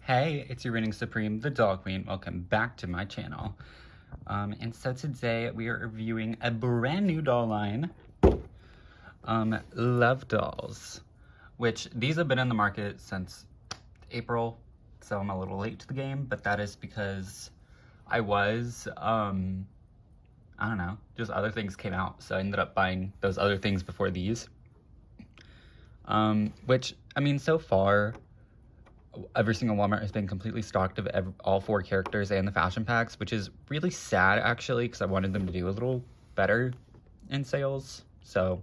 Hey, it's your reigning supreme, the Doll Queen. Welcome back to my channel. And so today we are reviewing a brand new doll line, L.U.V dolls, which these have been in the market since April, so I'm a little late to the game, but that is because I was, I don't know, just other things came out, so I ended up buying those other things before these. Which, I mean, so far, every single Walmart has been completely stocked of all 4 characters and the fashion packs, which is really sad, actually, because I wanted them to do a little better in sales. So,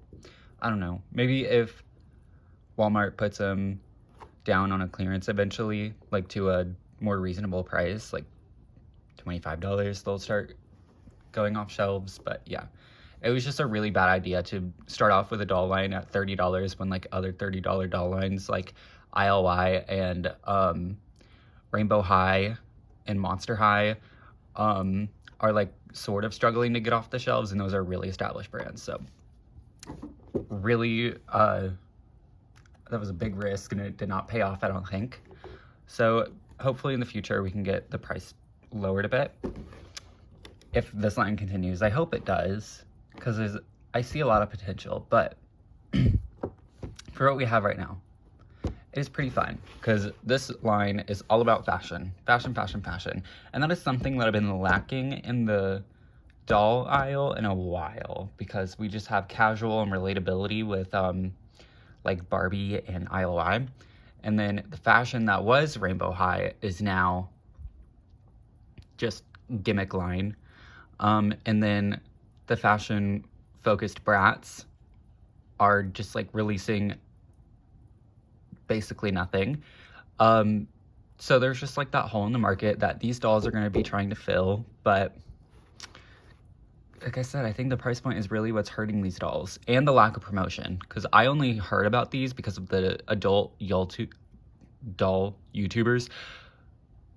I don't know. Maybe if Walmart puts them down on a clearance eventually, like to a more reasonable price, like $25, they'll start going off shelves. But yeah, it was just a really bad idea to start off with a doll line at $30 when like other $30 doll lines like ILY and Rainbow High and Monster High are like sort of struggling to get off the shelves, and those are really established brands. So really, that was a big risk, and it did not pay off, I don't think. So hopefully in the future we can get the price lowered a bit. If this line continues, I hope it does, because I see a lot of potential, but for what we have right now, it is pretty fun, because this line is all about fashion. Fashion, fashion, fashion. And that is something that I've been lacking in the doll aisle in a while, because we just have casual and relatability with like Barbie and ILY. And then the fashion that was Rainbow High is now just gimmick line. And then the fashion focused brats are just like releasing basically nothing. So there's just like that hole in the market that these dolls are going to be trying to fill. But like I said, I think the price point is really what's hurting these dolls, and the lack of promotion, because I only heard about these because of the adult doll YouTubers.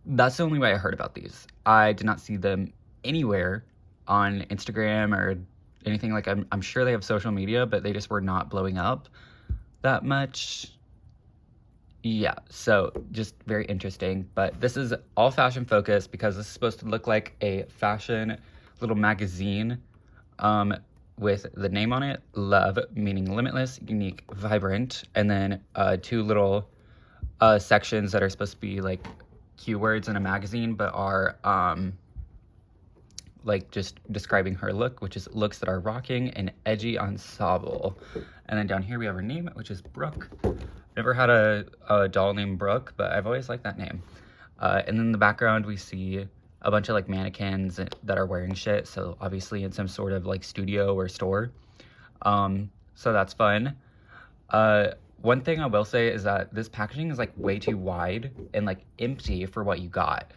That's the only way I heard about these. I did not see them anywhere on Instagram or anything. Like, I'm sure they have social media, but they just were not blowing up that much. Yeah, so just very interesting. But this is all fashion focused, because this is supposed to look like a fashion little magazine with the name on it, Love, meaning limitless, unique, vibrant, and then 2 little sections that are supposed to be like keywords in a magazine, but are like just describing her look, which is looks that are rocking and edgy ensemble. And then down here we have her name, which is Brooke. Never had a doll named Brooke, but I've always liked that name. And then in the background we see a bunch of like mannequins that are wearing shit, so obviously in some sort of like studio or store. So that's fun. One thing I will say is that this packaging is like way too wide and like empty for what you got.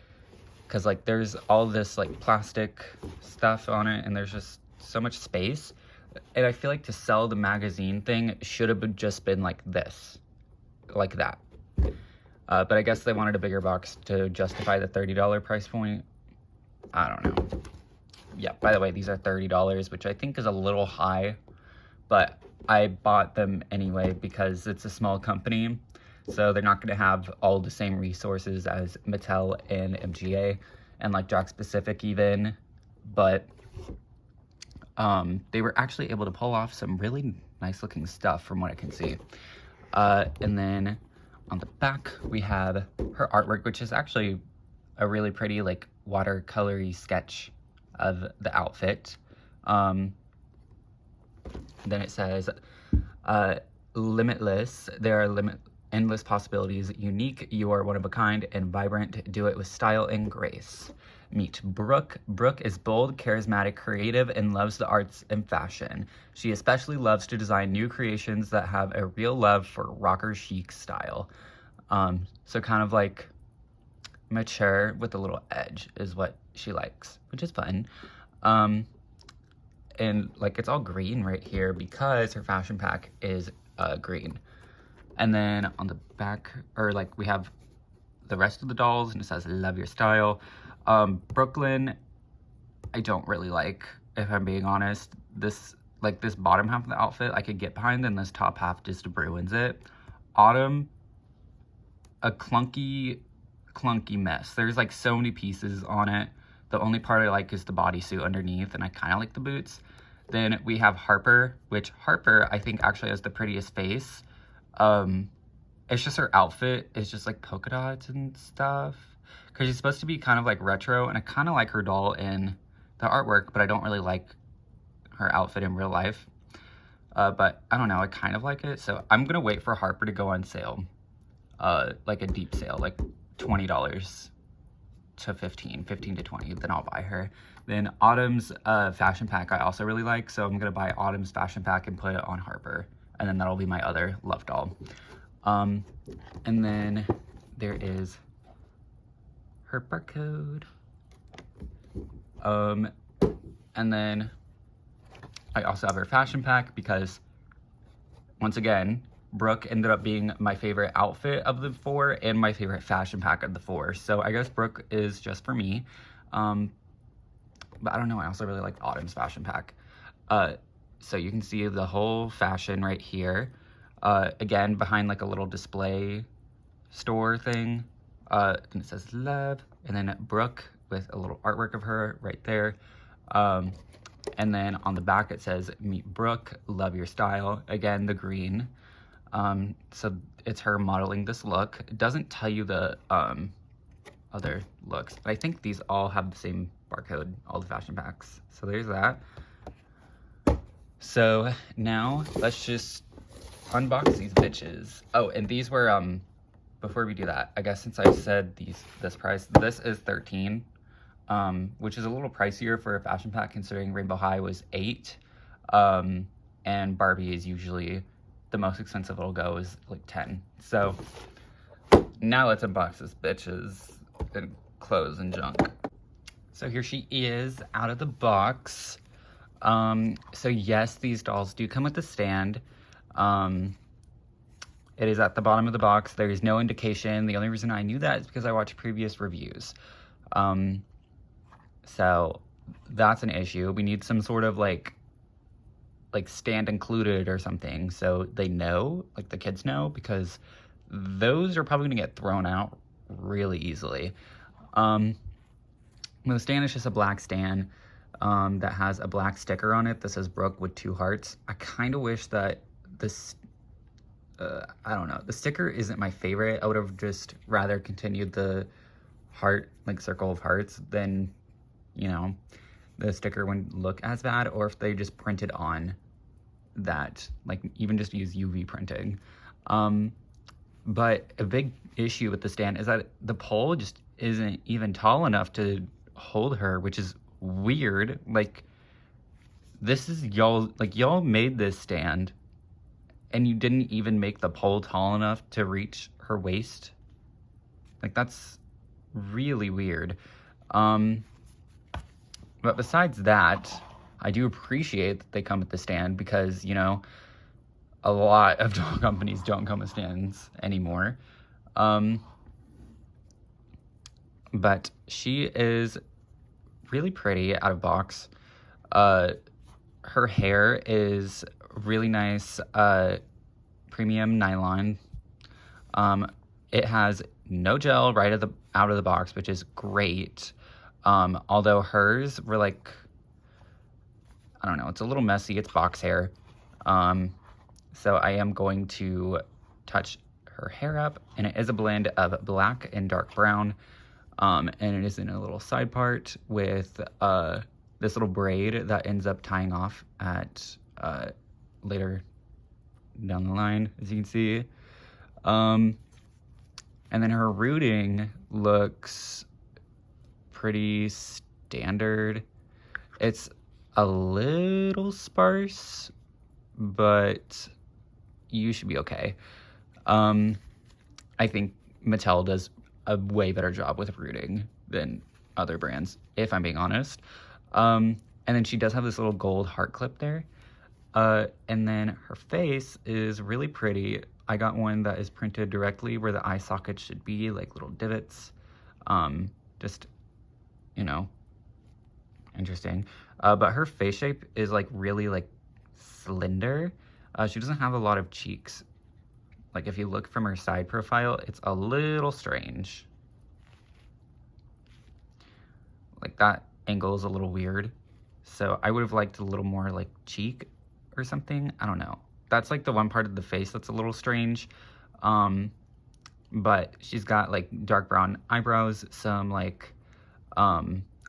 Because like there's all this like plastic stuff on it, and there's just so much space. And I feel like to sell the magazine thing should have just been like this, like that. But I guess they wanted a bigger box to justify the $30 price point. I don't know. Yeah, by the way, these are $30, which I think is a little high, but I bought them anyway because it's a small company, so they're not going to have all the same resources as Mattel and MGA and like Jack Specific even, but they were actually able to pull off some really nice looking stuff from what I can see. And then on the back we have her artwork, which is actually a really pretty like watercolory sketch of the outfit. Then it says, limitless, there are endless possibilities, unique, you are one of a kind, and vibrant, do it with style and grace. Meet Brooke. Brooke is bold, charismatic, creative, and loves the arts and fashion. She especially loves to design new creations that have a real love for rocker chic style. So kind of like mature with a little edge is what she likes, which is fun. And like it's all green right here because her fashion pack is green. And then on the back, or like we have the rest of the dolls, and it says love your style. Brooklyn, I don't really like, if I'm being honest. This bottom half of the outfit I could get behind, and this top half just ruins it. Autumn, a clunky clunky mess. There's like so many pieces on it. The only part I like is the bodysuit underneath, and I kind of like the boots. Then we have Harper, which Harper I think actually has the prettiest face. It's just her outfit is just like polka dots and stuff. Because she's supposed to be kind of like retro, and I kind of like her doll in the artwork, but I don't really like her outfit in real life. But I don't know, I kind of like it. So I'm gonna wait for Harper to go on sale. Like a deep sale, like $20 to 15 to 20, then I'll buy her. Then Autumn's fashion pack I also really like, so I'm gonna buy Autumn's fashion pack and put it on Harper, and then that'll be my other L.U.V doll. And then there is her barcode. And then I also have her fashion pack because, once again, Brooke ended up being my favorite outfit of the 4 and my favorite fashion pack of the 4. So I guess Brooke is just for me. But I don't know, I also really like Autumn's fashion pack. So you can see the whole fashion right here. Again, behind like a little display store thing. And it says L.U.V. And then Brooke with a little artwork of her right there. And then on the back it says, meet Brooke, love your style. Again, the green. So it's her modeling this look. It doesn't tell you the other looks. I think these all have the same barcode, all the fashion packs. So there's that. So now let's just unbox these bitches. Oh, and these were, before we do that, I guess since I said this price, this is $13, which is a little pricier for a fashion pack considering Rainbow High was $8, and Barbie is usually the most expensive it'll go is like 10. So now let's unbox this bitches and clothes and junk. So here she is out of the box. So yes, these dolls do come with a stand. It is at the bottom of the box. There is no indication. The only reason I knew that is because I watched previous reviews. So that's an issue. We need some sort of like stand included or something, so they know, like the kids know, because those are probably gonna get thrown out really easily. The stand is just a black stand that has a black sticker on it that says Brooke with 2 hearts. I kind of wish that this, I don't know, the sticker isn't my favorite. I would have just rather continued the heart, like circle of hearts, than, you know, the sticker wouldn't look as bad, or if they just printed on that, like even just use UV printing. But a big issue with the stand is that the pole just isn't even tall enough to hold her, which is weird. Like, this is y'all, like y'all made this stand and you didn't even make the pole tall enough to reach her waist. Like, that's really weird. But besides that, I do appreciate that they come with the stand because, you know, a lot of doll companies don't come with stands anymore. But she is really pretty out of box. Her hair is really nice premium nylon. It has no gel right out of the box, which is great. Although hers were like, I don't know, it's a little messy. It's box hair. So I am going to touch her hair up, and it is a blend of black and dark brown. And it is in a little side part with this little braid that ends up tying off at later down the line, as you can see. And then her rooting looks pretty standard. It's a little sparse, but you should be okay. I think Mattel does a way better job with rooting than other brands, if I'm being honest. And then she does have this little gold heart clip there. And then her face is really pretty. I got one that is printed directly where the eye sockets should be, like little divots. Just, you know, interesting. But her face shape is like really like slender. She doesn't have a lot of cheeks. Like if you look from her side profile, it's a little strange. Like that angle is a little weird. So I would have liked a little more like cheek or something. I don't know. That's like the one part of the face that's a little strange. But she's got like dark brown eyebrows, some like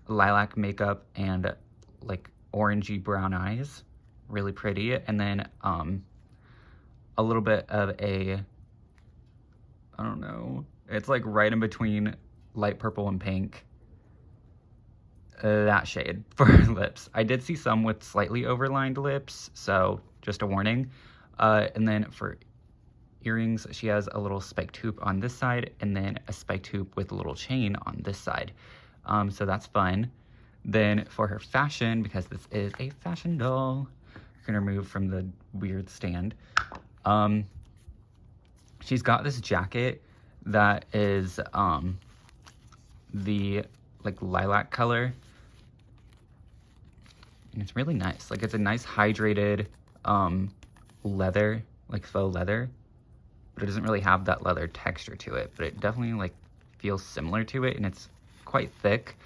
lilac makeup, and like orangey brown eyes. Really pretty. And then a little bit of a, I don't know, it's like right in between light purple and pink. That shade for her lips. I did see some with slightly overlined lips, so just a warning. And then for earrings, she has a little spiked hoop on this side, and then a spiked hoop with a little chain on this side. So that's fun. Then for her fashion, because this is a fashion doll, I'm gonna remove from the weird stand. She's got this jacket that is the like lilac color. And it's really nice. Like it's a nice hydrated leather, like faux leather, but it doesn't really have that leather texture to it, but it definitely like feels similar to it, and it's quite thick,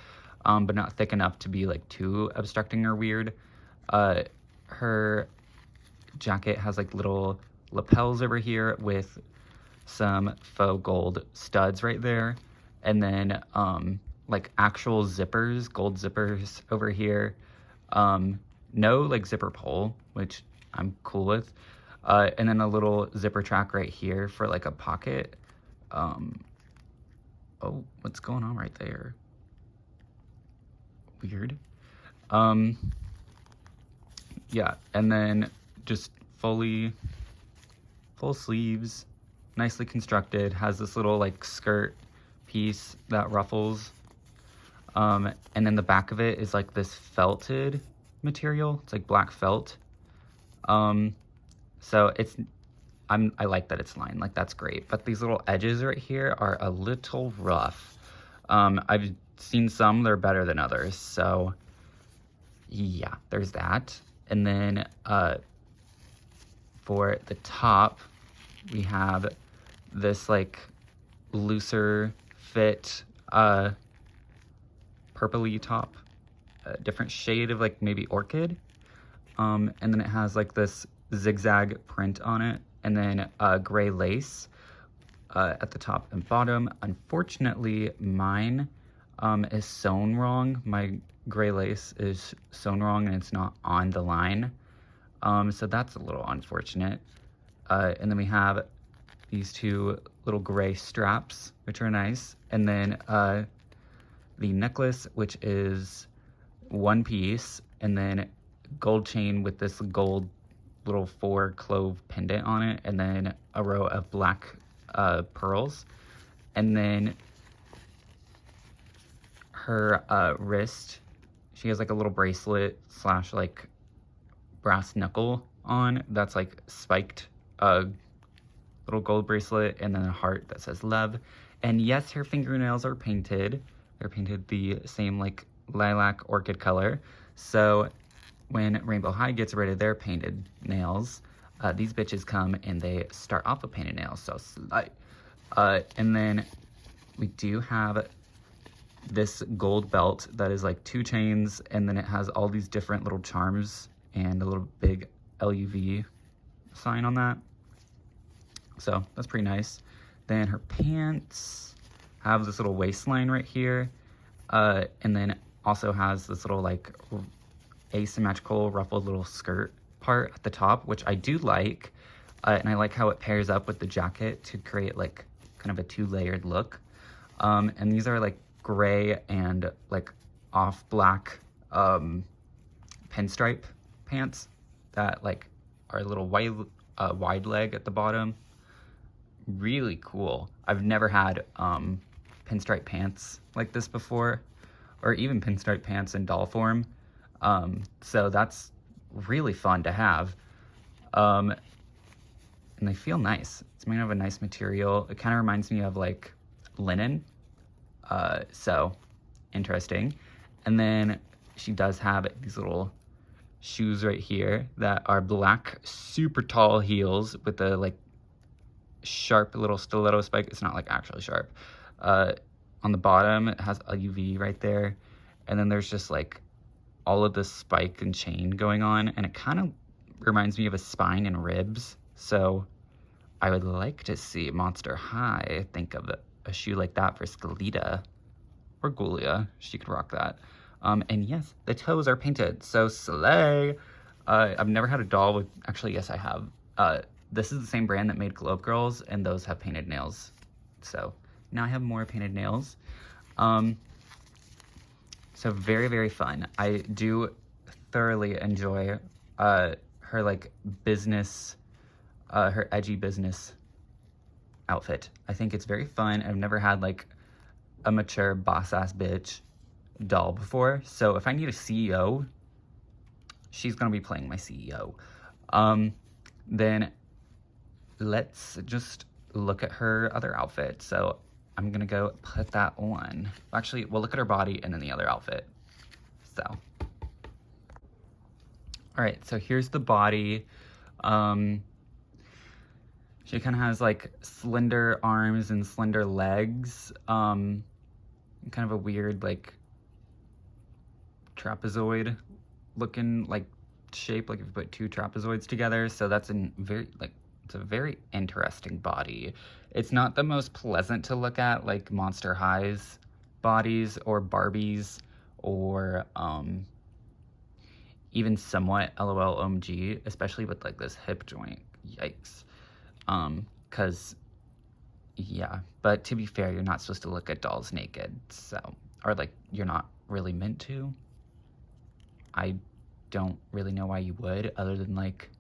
but not thick enough to be like too obstructing or weird. Her jacket has like little lapels over here with some faux gold studs right there, and then like actual zippers, gold zippers over here. No like zipper pull, which I'm cool with. And then a little zipper track right here for like a pocket. Oh, what's going on right there? Weird. Yeah, and then just full sleeves, nicely constructed, has this little like skirt piece that ruffles. And then the back of it is like this felted material. It's like black felt. So it's, I like that it's lined, like that's great. But these little edges right here are a little rough. I've seen some that are better than others. So yeah, there's that. And then for the top, we have this like looser fit purpley top, a different shade of like maybe orchid. And then it has like this zigzag print on it, and then gray lace at the top and bottom. Unfortunately, mine is sewn wrong. My gray lace is sewn wrong and it's not on the line. So that's a little unfortunate. And then we have these two little gray straps, which are nice. And then the necklace, which is one piece, and then gold chain with this gold little 4-clove pendant on it, and then a row of black pearls. And then her wrist, she has like a little bracelet slash like brass knuckle on that's like spiked, little gold bracelet, and then a heart that says love. And yes, her fingernails are painted. They're painted the same like lilac orchid color. So when Rainbow High gets rid of their painted nails, these bitches come and they start off with painted nails. So slight. And then we do have this gold belt that is like 2 chains, and then it has all these different little charms and a little big L.U.V sign on that. So that's pretty nice. Then her pants have this little waistline right here, and then also has this little like asymmetrical ruffled little skirt part at the top, which I do like, and I like how it pairs up with the jacket to create like kind of a 2-layered look. And these are like gray and like off black pinstripe pants that like are a little wide leg at the bottom. Really cool. I've never had pinstripe pants like this before, or even pinstripe pants in doll form. So that's really fun to have. And they feel nice. It's made of a nice material. It kind of reminds me of like linen. So interesting. And then she does have these little shoes right here that are black, super tall heels with a like sharp little stiletto spike. It's not like actually sharp. On the bottom, it has a L.U.V right there. And then there's just like all of this spike and chain going on, and it kind of reminds me of a spine and ribs. So I would like to see Monster High think of a shoe like that for Skeleta or Gulia. She could rock that. And yes, the toes are painted, so slay. I've never had a doll with, actually, yes, I have. This is the same brand that made Globe Girls, and those have painted nails. So now I have more painted nails. So very, very fun. I do thoroughly enjoy her like business, her edgy business outfit. I think it's very fun. I've never had like a mature boss ass bitch doll before. So if I need a CEO, she's gonna be playing my CEO. Then let's just look at her other outfit. So I'm gonna go put that on. Actually, we'll look at her body and then the other outfit. So, all right, so here's the body. She kind of has like slender arms and slender legs. Kind of a weird like trapezoid looking like shape, like if you put two trapezoids together. So that's a very interesting body. It's not the most pleasant to look at, like Monster High's bodies or Barbie's or even somewhat LOL OMG, especially with like this hip joint. Yikes. Cause yeah, but to be fair, you're not supposed to look at dolls naked, so, or like you're not really meant to. I don't really know why you would, other than like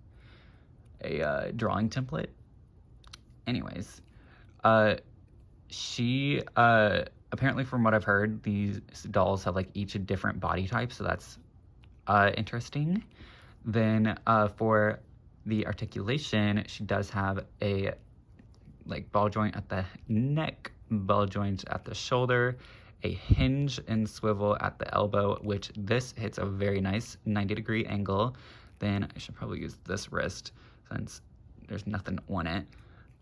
a drawing template. Anyways, she apparently, from what I've heard, these dolls have like each a different body type, so that's interesting. Then for the articulation, she does have a like ball joint at the neck, ball joint at the shoulder, a hinge and swivel at the elbow, which this hits a very nice 90-degree angle. Then I should probably use this wrist since there's nothing on it,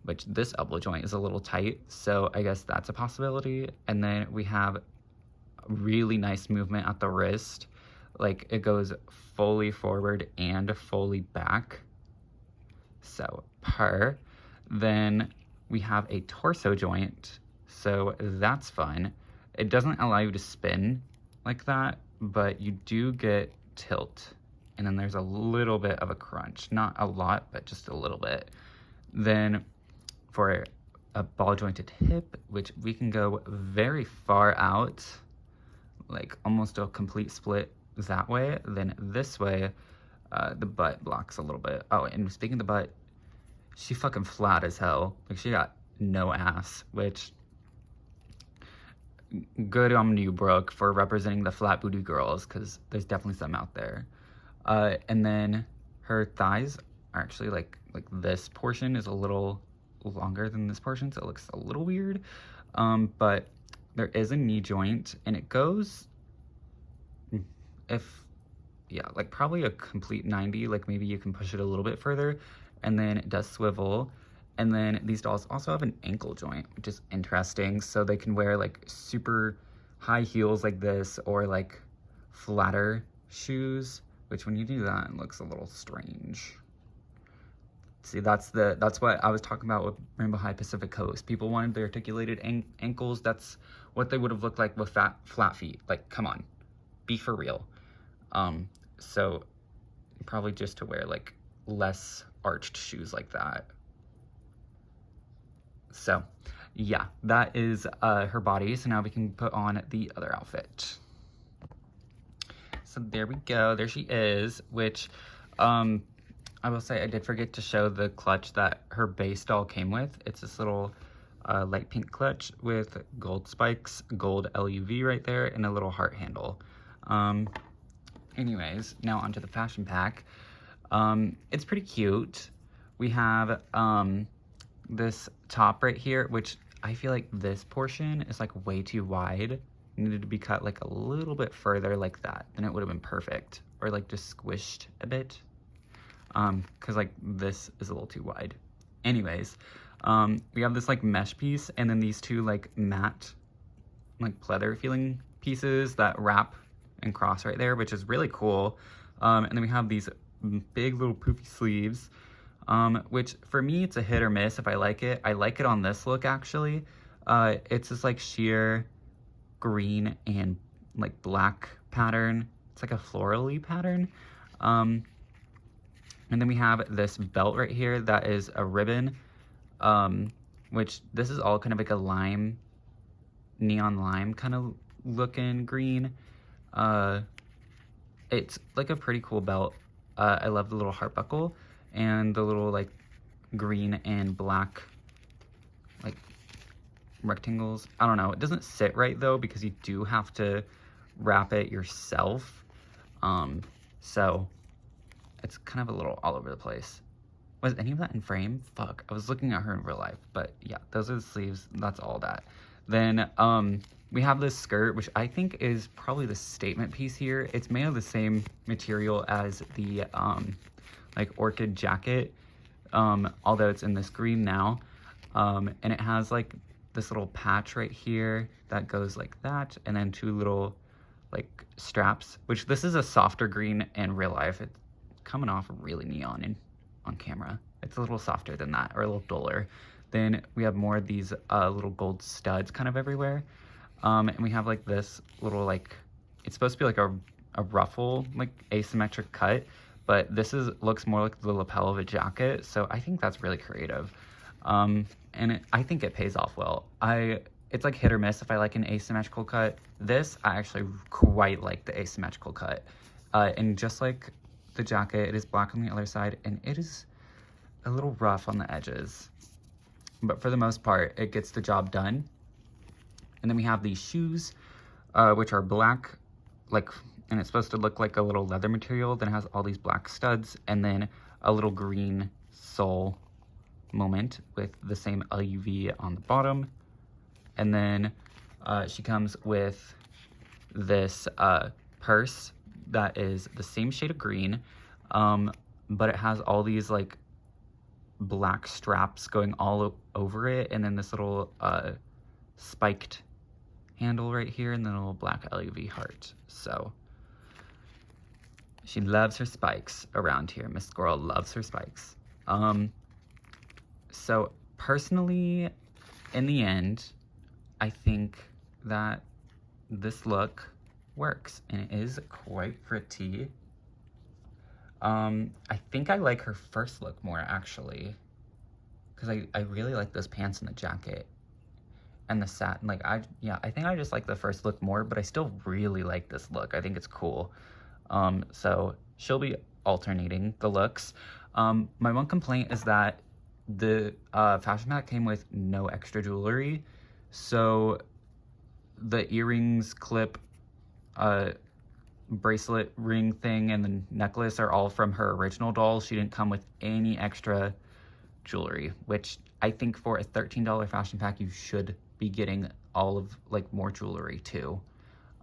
but this elbow joint is a little tight, so I guess that's a possibility. And then we have really nice movement at the wrist, like it goes fully forward and fully back, so per. Then we have a torso joint, so that's fun. It doesn't allow you to spin like that, but you do get tilt. And then there's a little bit of a crunch. Not a lot, but just a little bit. Then for a ball jointed hip, which we can go very far out, like almost a complete split that way. Then this way, the butt blocks a little bit. Oh, and speaking of the butt, she fucking flat as hell. Like she got no ass, which good on you, Brooke, for representing the flat booty girls, because there's definitely some out there. And then her thighs are actually like this portion is a little longer than this portion, so it looks a little weird. But there is a knee joint, and it goes, like probably a complete 90, like maybe you can push it a little bit further, and then it does swivel. And then these dolls also have an ankle joint, which is interesting. So they can wear like super high heels like this, or like flatter shoes, which when you do that, it looks a little strange. See, that's what I was talking about with Rainbow High Pacific Coast. People wanted the articulated ankles. That's what they would have looked like with flat feet. Like, come on, be for real. So probably just to wear like less arched shoes like that. So yeah, that is her body. So now we can put on the other outfit. So there we go. There she is, which I will say I did forget to show the clutch that her base doll came with. It's this little light pink clutch with gold spikes, gold L.U.V right there, and a little heart handle. Anyways, now onto the fashion pack. It's pretty cute. We have this top right here, which I feel like this portion is like way too wide. It needed to be cut like a little bit further like that, then it would have been perfect. Or like just squished a bit. Cause like this is a little too wide. Anyways, we have this like mesh piece, and then these two like matte, like pleather feeling pieces that wrap and cross right there, which is really cool. And then we have these big little poofy sleeves, which for me, it's a hit or miss if I like it. I like it on this look, actually. It's this like sheer green and like black pattern. It's like a florally pattern. And then we have this belt right here that is a ribbon, which this is all kind of like a lime, neon lime kind of looking green. It's like a pretty cool belt. I love the little heart buckle and the little like green and black like rectangles. I don't know, it doesn't sit right though because you do have to wrap it yourself. So it's kind of a little all over the place. Was any of that in frame? Fuck, I was looking at her in real life, but yeah, those are the sleeves. That's all that. Then we have this skirt, which I think is probably the statement piece here. It's made of the same material as the like orchid jacket, although it's in this green now. And it has like this little patch right here that goes like that, and then two little like straps, which this is a softer green in real life. It's coming off really neon and on camera. It's a little softer than that, or a little duller. Then we have more of these little gold studs kind of everywhere. And we have like this little like, it's supposed to be like a ruffle, like asymmetric cut, but this looks more like the lapel of a jacket. So I think that's really creative. And I think it pays off well. It's like hit or miss if I like an asymmetrical cut. This, I actually quite like the asymmetrical cut. And just like the jacket, it is black on the other side, and it is a little rough on the edges. But for the most part, it gets the job done. And then we have these shoes, which are black, like, and it's supposed to look like a little leather material. Then it has all these black studs, and then a little green sole moment with the same L.U.V on the bottom. And then she comes with this purse that is the same shade of green, but it has all these like black straps going all over it, and then this little spiked handle right here, and then a little black L.U.V heart. So she loves her spikes around here. Miss Squirrel loves her spikes. So personally, in the end, I think that this look works, and it is quite pretty. I think I like her first look more, actually, because I really like those pants and the jacket and the satin. Like, I think I just like the first look more, but I still really like this look. I think it's cool. So she'll be alternating the looks. My one complaint is that the fashion pack came with no extra jewelry. So the earrings, clip, bracelet, ring thing, and the necklace are all from her original doll. She didn't come with any extra jewelry, which I think for a $13 fashion pack, you should be getting all of like more jewelry too.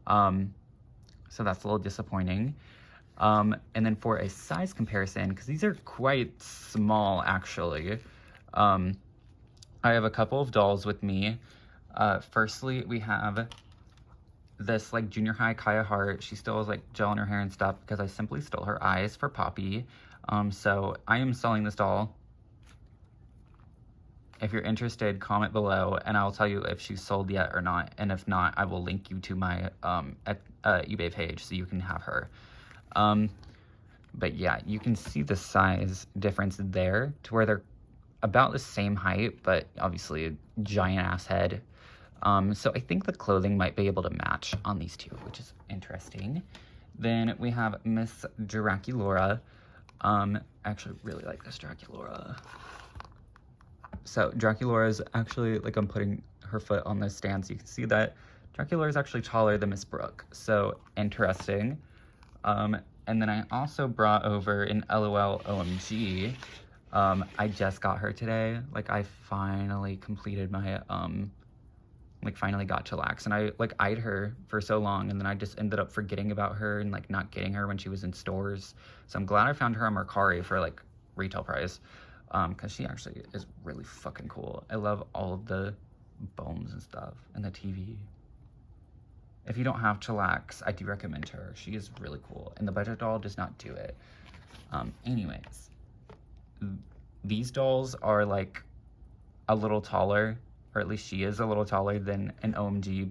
So that's a little disappointing. And then for a size comparison, because these are quite small actually, I have a couple of dolls with me. Firstly, we have this like junior high Kaya Hart. She still has like gel in her hair and stuff because I simply stole her eyes for Poppy. So I am selling this doll. If you're interested, comment below and I'll tell you if she's sold yet or not. And if not, I will link you to my eBay page so you can have her. But yeah, you can see the size difference there to where they're about the same height, but obviously a giant ass head. So I think the clothing might be able to match on these two, which is interesting. Then we have Miss Draculaura. I actually really like this Draculaura. So Draculaura is actually, like, I'm putting her foot on this stand so you can see that Draculaura is actually taller than Miss Brooke. So interesting. And then I also brought over an LOL OMG. I just got her today. Like, I finally completed my, finally got Chillax, and I, like, eyed her for so long, and then I just ended up forgetting about her and, like, not getting her when she was in stores. So I'm glad I found her on Mercari for, like, retail price, because she actually is really fucking cool. I love all of the bones and stuff, and the TV. if you don't have chillax, I do recommend her. She is really cool, and the budget doll does not do it. Anyways, these dolls are like a little taller, or at least she is a little taller than an OMG,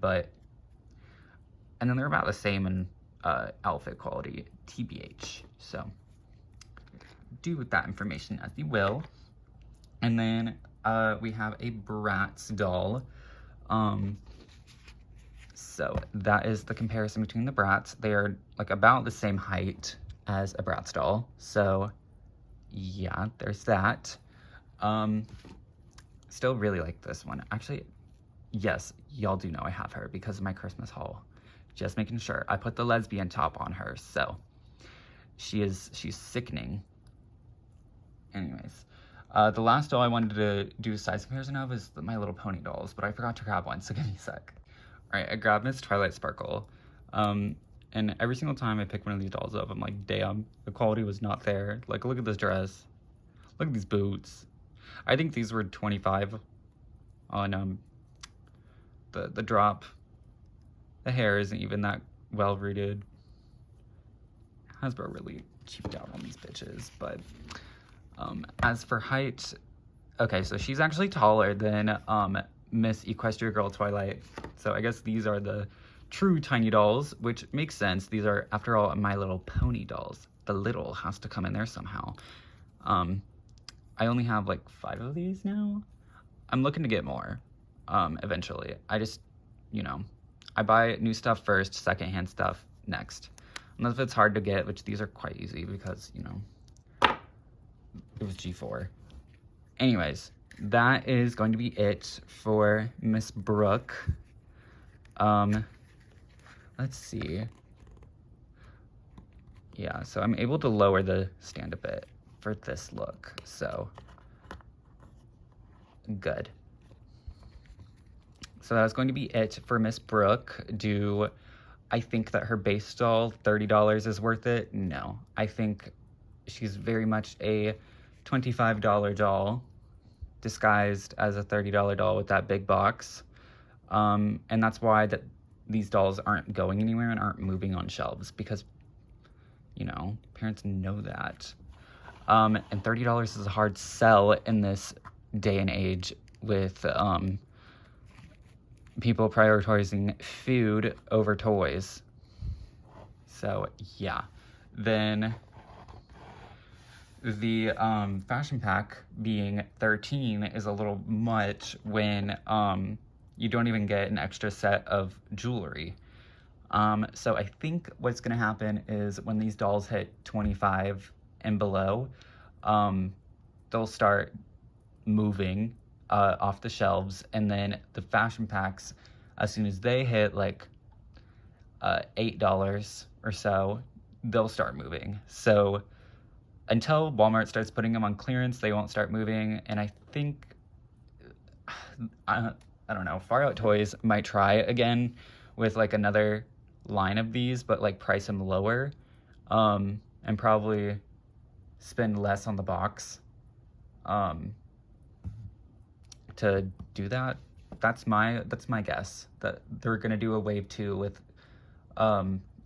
and then they're about the same in outfit quality, TBH. So do with that information as you will. And then we have a Bratz doll. So that is the comparison between the Bratz. They are like about the same height as a Bratz doll. So yeah, there's that. Still really like this one. Actually, yes, y'all do know I have her because of my Christmas haul. Just making sure. I put the lesbian top on her, so she's sickening. Anyways, the last doll I wanted to do a size comparison of is My Little Pony dolls, but I forgot to grab one, so give me a sec. All right, I grabbed Miss Twilight Sparkle, and every single time I pick one of these dolls up, I'm like, damn, the quality was not there. Like, look at this dress. Look at these boots. I think these were $25 on the drop. The hair isn't even that well rooted. Hasbro really cheaped out on these bitches, but as for height, okay, so she's actually taller than Miss Equestria Girl Twilight. So I guess these are the true tiny dolls, which makes sense. These are, after all, My Little Pony dolls. The little has to come in there somehow. I only have like 5 of these now. I'm looking to get more eventually. I just, you know, I buy new stuff first, secondhand stuff next. Unless if it's hard to get, which these are quite easy because, you know, it was G4. Anyways, that is going to be it for Miss Brooke. Let's see. Yeah, so I'm able to lower the stand a bit for this look, so good. So that's going to be it for Miss Brooke. Do I think that her base doll, $30, is worth it? No. I think she's very much a $25 doll disguised as a $30 doll with that big box. And that's why these dolls aren't going anywhere and aren't moving on shelves, because, you know, parents know that. And $30 is a hard sell in this day and age with people prioritizing food over toys. So yeah, then the fashion pack being 13 is a little much when you don't even get an extra set of jewelry. So I think what's gonna happen is when these dolls hit 25 and below, they'll start moving off the shelves, and then the fashion packs, as soon as they hit like $8 or so, they'll start moving. So until Walmart starts putting them on clearance, they won't start moving. And I think, I don't know, Far Out Toys might try again with like another line of these, but like price them lower, and probably spend less on the box to do that. That's my guess, that they're gonna do a wave 2 with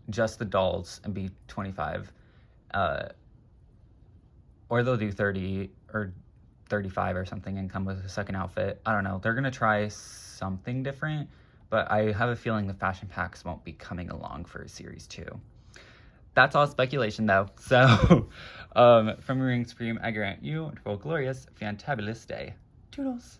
just the dolls and be 25, or they'll do 30 or 35 or something and come with a second outfit. I don't know. They're gonna try something different, but I have a feeling the fashion packs won't be coming along for series 2. That's all speculation though. So from Ring Supreme, I grant you a glorious, fantabulous day. Toodles.